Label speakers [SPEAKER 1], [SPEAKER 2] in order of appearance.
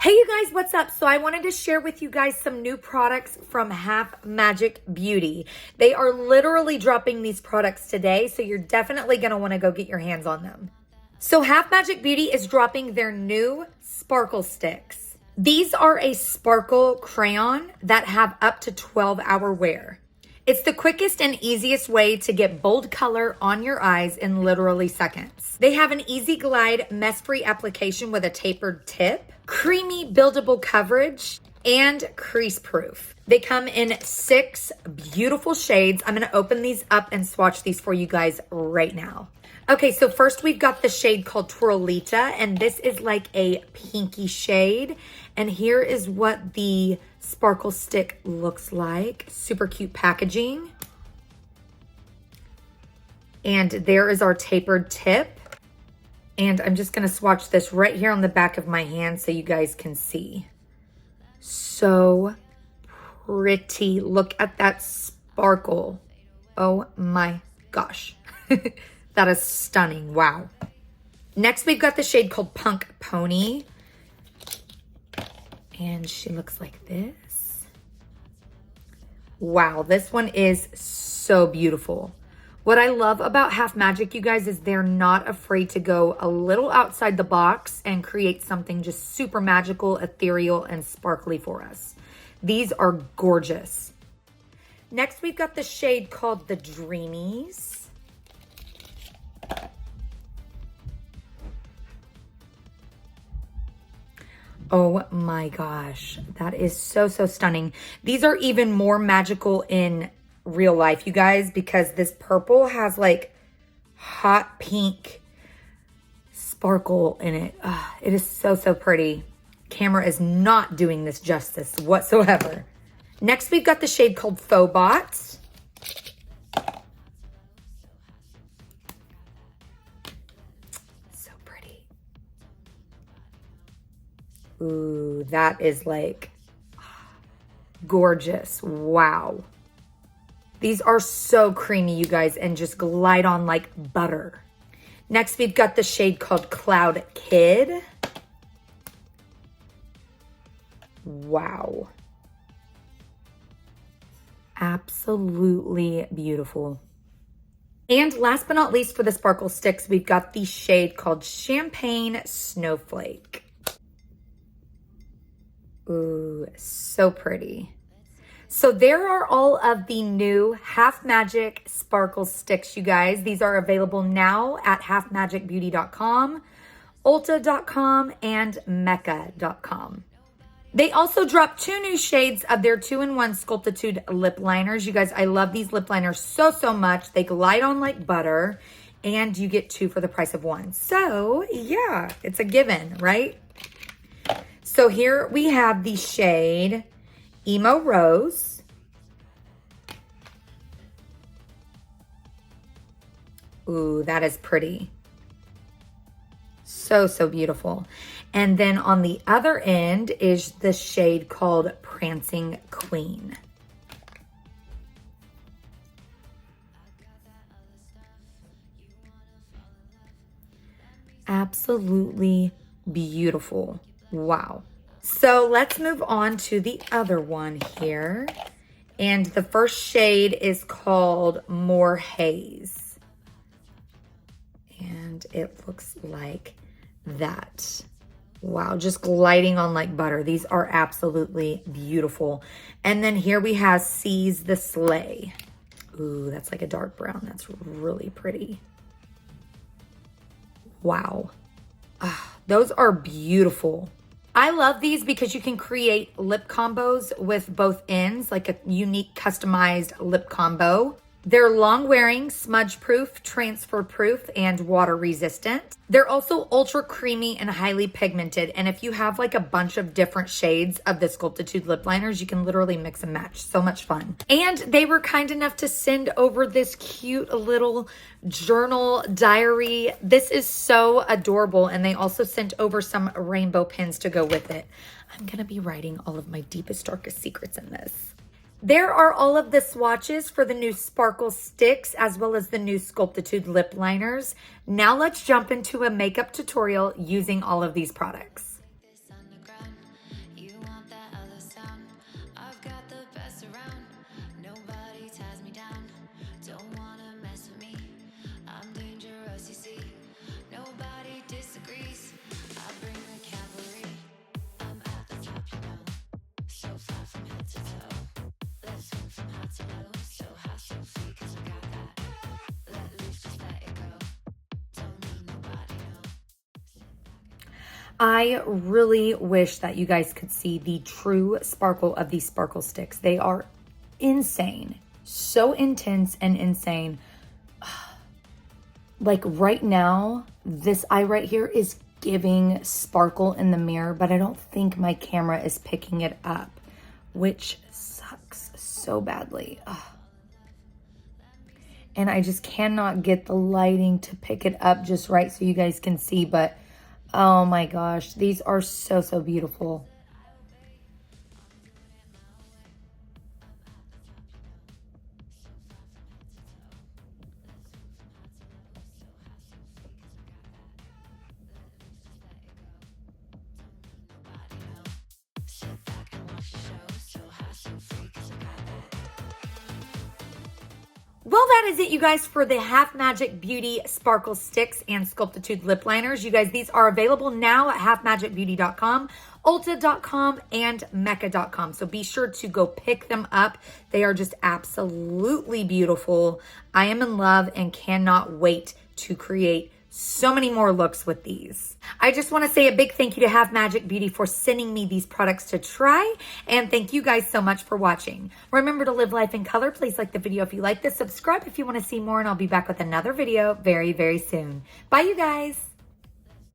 [SPEAKER 1] Hey you guys, what's up? So I wanted to share with you guys some new products from Half Magic Beauty. They are literally dropping these products today, so you're definitely going to want to go get your hands on them. So Half Magic Beauty is dropping their new sparkle sticks. These are a sparkle crayon that have up to 12-hour wear. It's the quickest and easiest way to get bold color on your eyes in literally seconds. They have an easy glide, mess-free application with a tapered tip, creamy buildable coverage, and crease proof. They come in 6 beautiful shades. I'm gonna open these up and swatch these for you guys right now. Okay, so first we've got the shade called Twirlita, and this is like a pinky shade. And here is what the sparkle stick looks like. Super cute packaging. And there is our tapered tip. And I'm just gonna swatch this right here on the back of my hand so you guys can see. So pretty. Look at that sparkle. Oh my gosh. That is stunning. Wow. Next, we've got the shade called Punk Pony. And she looks like this. Wow, this one is so beautiful. What I love about Half Magic, you guys, is they're not afraid to go a little outside the box and create something just super magical, ethereal, and sparkly for us. These are gorgeous. Next, we've got the shade called the Dreamies. Oh my gosh, that is so stunning. These are even more magical in real life, you guys, because this purple has like hot pink sparkle in it. It is so pretty. Camera is not doing this justice whatsoever. Next, we've got the shade called Phobot. Ooh, that is like gorgeous. Wow. These are so creamy, you guys, and just glide on like butter. Next, we've got the shade called Cloud Kid. Wow. Absolutely beautiful. And last but not least for the sparkle sticks, we've got the shade called Champagne Snowflake. Ooh, so pretty. So there are all of the new Half Magic sparkle sticks, you guys. These are available now at halfmagicbeauty.com, ulta.com, and mecca.com. They also dropped 2 new shades of their 2-in-1 Sculptitude lip liners. You guys, I love these lip liners so much. They glide on like butter, and you get 2 for the price of 1. So yeah, it's a given, right? So here we have the shade Emo Rose. Ooh, that is pretty. So beautiful. And then on the other end is the shade called Prancing Queen. Absolutely beautiful. Wow. So let's move on to the other one here. And the first shade is called More Haze. And it looks like that. Wow, just gliding on like butter. These are absolutely beautiful. And then here we have Seize the Sleigh. Ooh, that's like a dark brown. That's really pretty. Wow. Those are beautiful. I love these because you can create lip combos with both ends, like a unique customized lip combo. They're long wearing, smudge proof, transfer proof, and water resistant. They're also ultra creamy and highly pigmented. And if you have like a bunch of different shades of the Sculptitude lip liners, you can literally mix and match. So much fun. And they were kind enough to send over this cute little journal diary. This is so adorable. And they also sent over some rainbow pins to go with it. I'm gonna be writing all of my deepest, darkest secrets in this. There are all of the swatches for the new sparkle sticks as well as the new Sculptitude lip liners. Now let's jump into a makeup tutorial using all of these products. I really wish that you guys could see the true sparkle of these sparkle sticks. They are insane. So intense and insane. Like right now, this eye right here is giving sparkle in the mirror, but I don't think my camera is picking it up, which sucks so badly. Ugh. And I just cannot get the lighting to pick it up just right so you guys can see, but oh my gosh, these are so, so beautiful. Well, that is it, you guys, for the Half Magic Beauty Sparkle Sticks and Sculptitude Lip Liners. You guys, these are available now at halfmagicbeauty.com, ulta.com, and mecca.com. So be sure to go pick them up. They are just absolutely beautiful. I am in love and cannot wait to create so many more looks with these. I just want to say a big thank you to Half Magic Beauty for sending me these products to try. And thank you guys so much for watching. Remember to live life in color. Please like the video if you like this. Subscribe if you want to see more. And I'll be back with another video very, very soon. Bye, you guys.